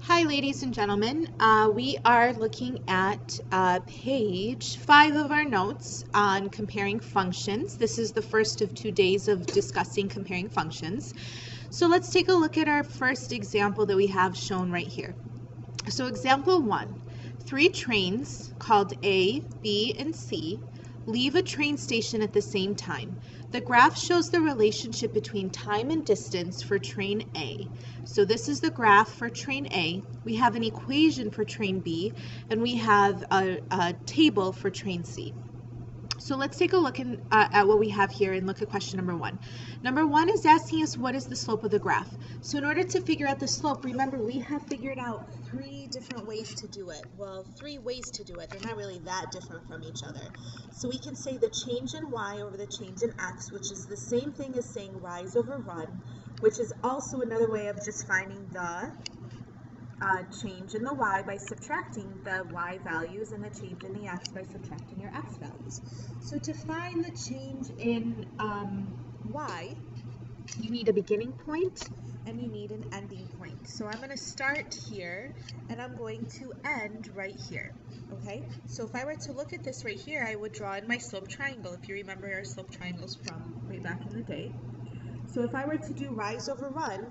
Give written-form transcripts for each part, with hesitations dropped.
Hi, ladies and gentlemen. We are looking at page 5 of our notes on comparing functions. This is the first of 2 days of discussing comparing functions. So let's take a look at our first example that we have shown right here. So example 1, 3 trains called A, B, and C leave a train station at the same time. The graph shows the relationship between time and distance for train A. So this is the graph for train A. We have an equation for train B, and we have a table for train C. So let's take a look at what we have here and look at question number 1. Number 1 is asking us what is the slope of the graph. So in order to figure out the slope, remember we have figured out 3 different ways to do it. Well, 3 ways to do it. They're not really that different from each other. So we can say the change in y over the change in x, which is the same thing as saying rise over run, which is also another way of just finding the change in the y by subtracting the y values and the change in the x by subtracting your x values. So to find the change in y, you need a beginning point and you need an ending point. So I'm going to start here and I'm going to end right here. Okay, so if I were to look at this right here, I would draw in my slope triangle, if you remember our slope triangles from way back in the day. So if I were to do rise over run,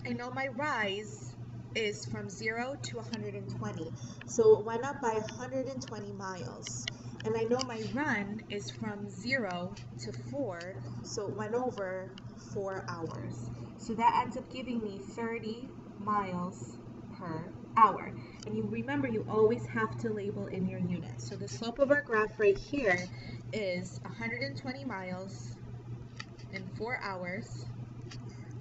I know my rise is from 0 to 120. So it went up by 120 miles. And I know my run is from 0 to 4, so it went over 4 hours. So that ends up giving me 30 miles per hour. And you remember, you always have to label in your units. So the slope of our graph right here is 120 miles in 4 hours,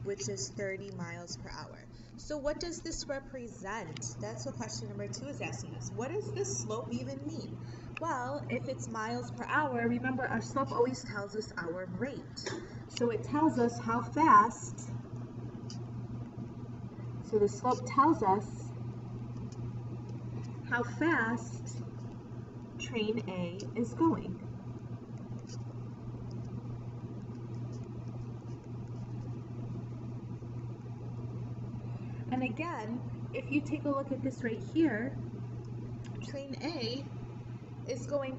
which is 30 miles per hour. So what does this represent? That's what question number 2 is asking us. What does this slope even mean? Well, if it's miles per hour, remember our slope always tells us our rate. So it tells us how fast, so the slope tells us how fast train A is going. And again, if you take a look at this right here, train A is going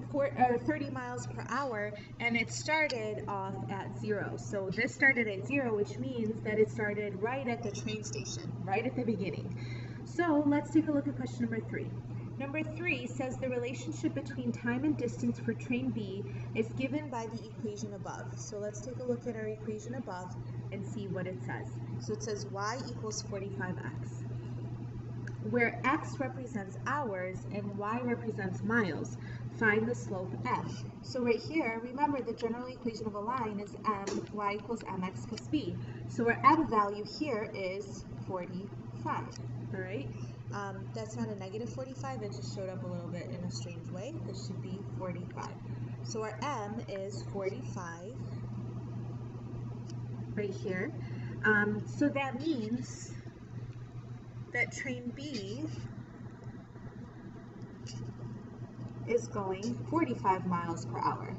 30 miles per hour, and it started off at 0. So this started at 0, which means that it started right at the train station, right at the beginning. So let's take a look at question number 3. Number 3 says the relationship between time and distance for train B is given by the equation above. So let's take a look at our equation above and see what it says. So it says y equals 45x, where x represents hours and y represents miles. Find the slope m. So right here, remember the general equation of a line is y equals mx plus b. So our m value here is 45, all right? That's not a negative 45, it just showed up a little bit in a strange way. This should be 45. So our m is 45 right here. So that means that train B is going 45 miles per hour.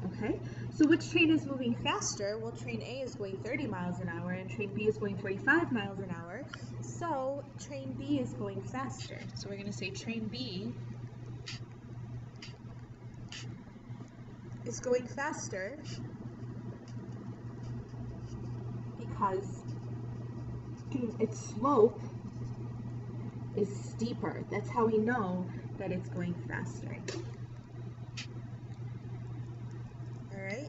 Okay, so which train is moving faster? Well, train A is going 30 miles an hour and train B is going 45 miles an hour. So train B is going faster. So we're going to say train B is going faster because its slope is steeper. That's how we know that it's going faster. All right.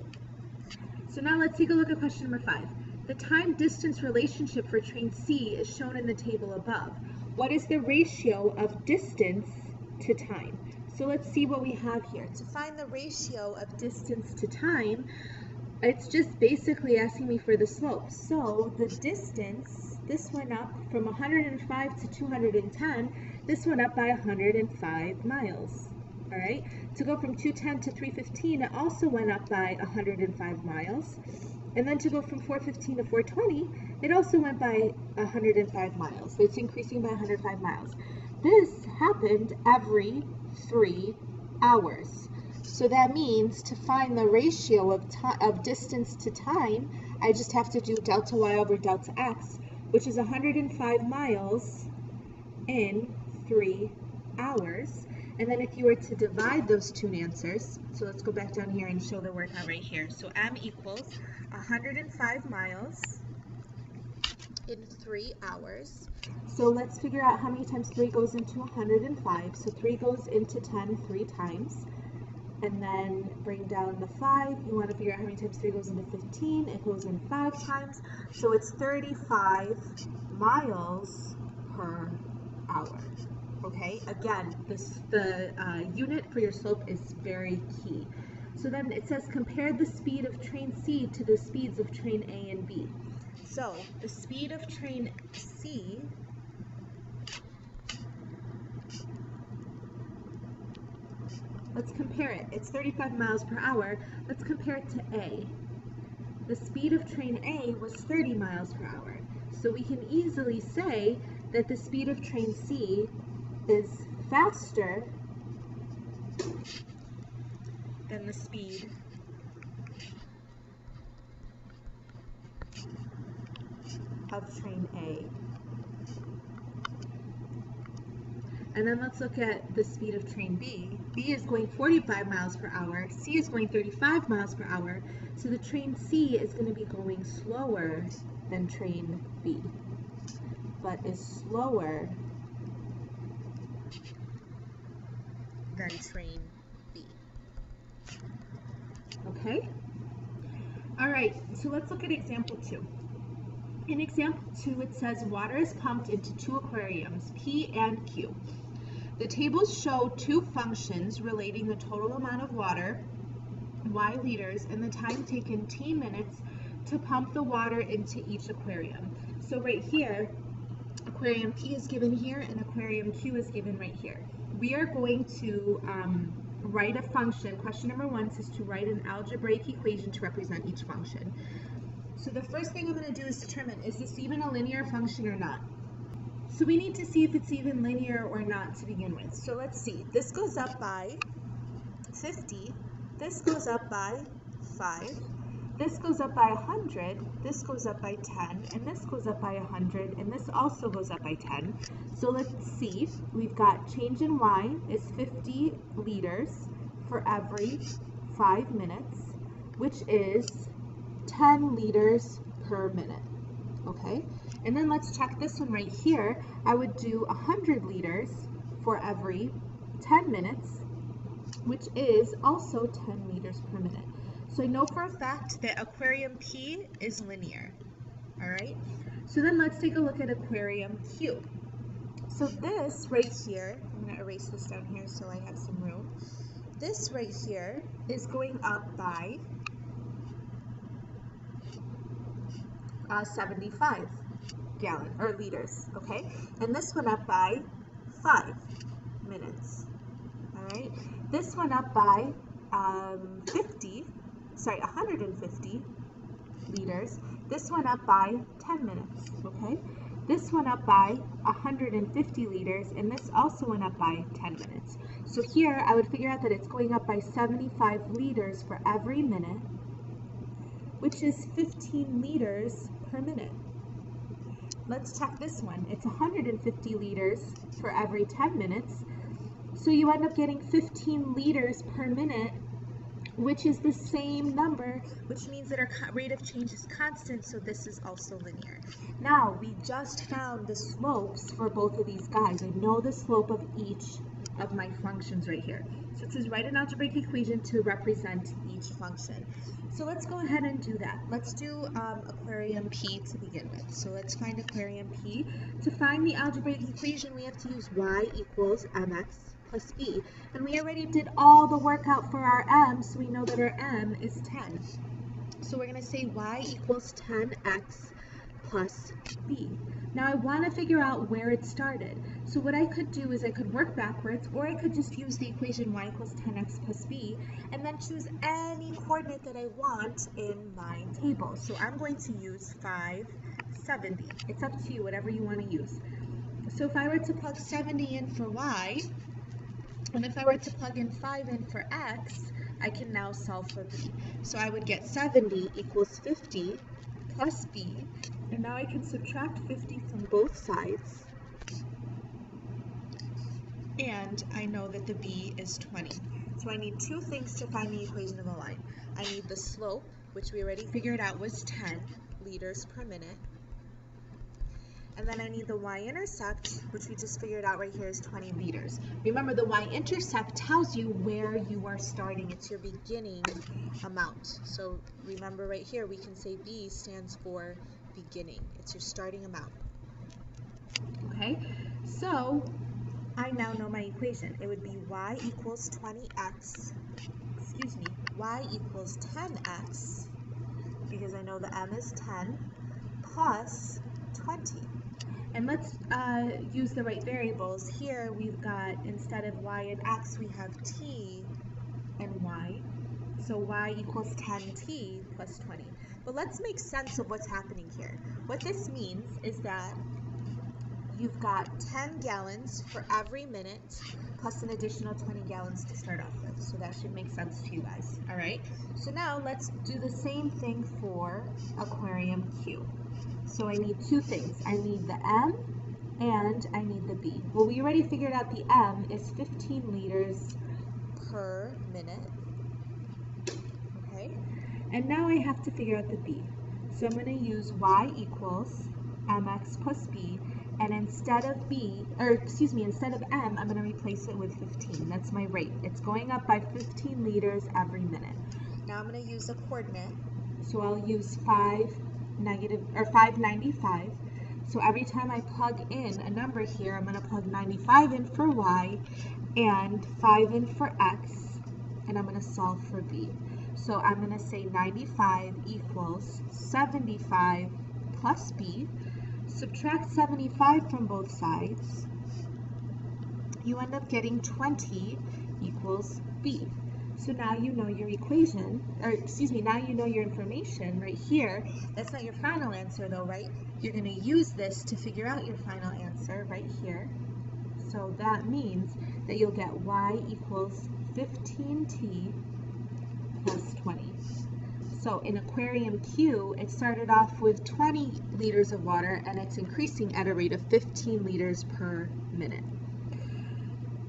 So now let's take a look at question number 5. The time-distance relationship for train C is shown in the table above. What is the ratio of distance to time? So let's see what we have here. To find the ratio of distance to time, it's just basically asking me for the slope. So the distance, this went up from 105 to 210. This went up by 105 miles. All right. To go from 210 to 315, it also went up by 105 miles. And then to go from 415 to 420, it also went by 105 miles. It's increasing by 105 miles. This happened every 3 hours. So that means to find the ratio of distance to time, I just have to do delta y over delta x, which is 105 miles in 3 hours. And then if you were to divide those two answers, so let's go back down here and show the workout right here. So m equals 105 miles in 3 hours. So let's figure out how many times 3 goes into 105. So 3 goes into 10 3 times. And then bring down the 5. You want to figure out how many times 3 goes into 15. It goes in 5 times. So it's 35 miles per hour. Okay, again, the unit for your slope is very key. So then it says compare the speed of train C to the speeds of train A and B. So the speed of train C let's compare it. It's 35 miles per hour. Let's compare it to A. The speed of train A was 30 miles per hour. So we can easily say that the speed of train C is faster than the speed of train A. And then let's look at the speed of train B. B is going 45 miles per hour. C is going 35 miles per hour. So the train C is going to be going slower than train B, but is slower than train B. Okay? All right, so let's look at example 2. In example 2, it says water is pumped into 2 aquariums, P and Q. The tables show 2 functions relating the total amount of water, Y liters, and the time taken, T minutes, to pump the water into each aquarium. So right here, aquarium P is given here and aquarium Q is given right here. We are going to write a function. Question number 1 says to write an algebraic equation to represent each function. So the first thing I'm going to do is determine, is this even a linear function or not? So we need to see if it's even linear or not to begin with. So let's see. This goes up by 50. This goes up by 5. This goes up by 100. This goes up by 10. And this goes up by 100. And this also goes up by 10. So let's see. We've got change in Y is 50 liters for every 5 minutes, which is 10 liters per minute. Okay, and then let's check this one right here. I would do 100 liters for every 10 minutes, which is also 10 liters per minute. So I know for a fact that aquarium P is linear. All right, so then let's take a look at aquarium Q. So this right here, I'm going to erase this down here so I have some room. This right here is going up by 75 liters, okay? And this went up by 5 minutes, all right? This went up by 150 liters. This went up by 10 minutes, okay? This went up by 150 liters, and this also went up by 10 minutes. So here, I would figure out that it's going up by 75 liters for every minute, which is 15 liters per minute. Let's check this one. It's 150 liters for every 10 minutes. So you end up getting 15 liters per minute, which is the same number, which means that our rate of change is constant, so this is also linear. Now, we just found the slopes for both of these guys. I know the slope of each of my functions right here. So it says write an algebraic equation to represent each function. So let's go ahead and do that. Let's do aquarium P to begin with. So let's find aquarium P. To find the algebraic equation, we have to use y equals mx plus b. And we already did all the workout for our m, so we know that our m is 10. So we're going to say y equals 10x plus b. Now I want to figure out where it started. So what I could do is I could work backwards, or I could just use the equation y equals 10x plus b, and then choose any coordinate that I want in my table. So I'm going to use 570. It's up to you, whatever you want to use. So if I were to plug 70 in for y, and if I were to plug in 5 in for x, I can now solve for b. So I would get 70 equals 50 plus b, and now I can subtract 50 from both sides, and I know that the b is 20. So I need two things to find the equation of a line. I need the slope, which we already figured out was 10 liters per minute. And then I need the y-intercept, which we just figured out right here is 20 liters. Remember, the y-intercept tells you where you are starting. It's your beginning amount. So remember right here, we can say B stands for beginning. It's your starting amount. Okay, so I now know my equation. It would be y equals 20x, y equals 10x, because I know the m is 10, plus 20. And let's use the right variables. Here we've got, instead of y and x, we have t and y. So y equals 10t plus 20. But let's make sense of what's happening here. What this means is that you've got 10 gallons for every minute, plus an additional 20 gallons to start off with. So that should make sense to you guys. All right? So now let's do the same thing for aquarium Q. So I need two things. I need the M and I need the B. Well, we already figured out the M is 15 liters per minute. Okay? And now I have to figure out the B. So I'm going to use y equals mx plus b, and instead of instead of m, I'm going to replace it with 15. That's my rate. It's going up by 15 liters every minute. Now I'm going to use a coordinate. So I'll use 595. So every time I plug in a number here, I'm going to plug 95 in for y and 5 in for x, and I'm going to solve for b. So I'm going to say 95 equals 75 plus b. Subtract 75 from both sides. You end up getting 20 equals b. So now you know your equation, now you know your information right here. That's not your final answer though, right? You're going to use this to figure out your final answer right here. So that means that you'll get y equals 15t plus 20. So in aquarium Q, it started off with 20 liters of water and it's increasing at a rate of 15 liters per minute.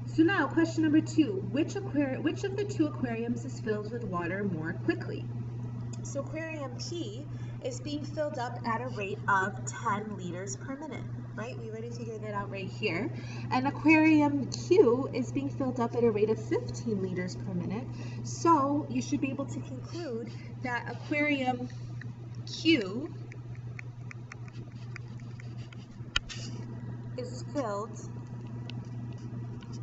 So now, question number 2, which of the two aquariums is filled with water more quickly? So aquarium P is being filled up at a rate of 10 liters per minute, right? We already figured that out right here. And aquarium Q is being filled up at a rate of 15 liters per minute. So you should be able to conclude that aquarium Q is filled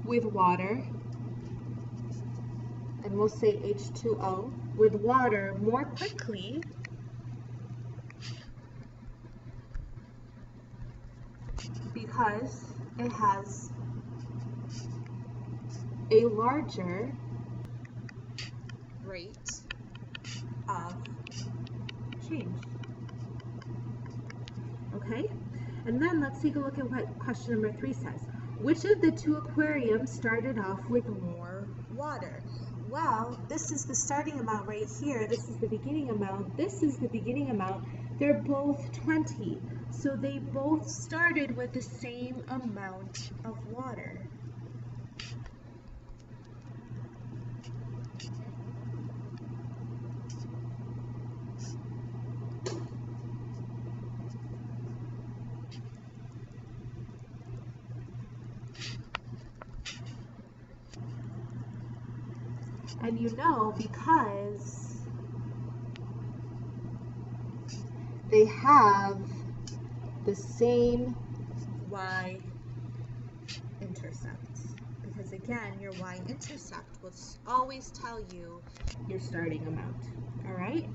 with water, and we'll say H2O, with water more quickly because it has a larger rate of change. Okay? And then let's take a look at what question number 3 says. Which of the two aquariums started off with more water? Well, this is the starting amount right here. This is the beginning amount. This is the beginning amount. They're both 20. So they both started with the same amount of water. And you know, because they have the same y-intercept. Because again, your y-intercept will always tell you your starting amount. All right?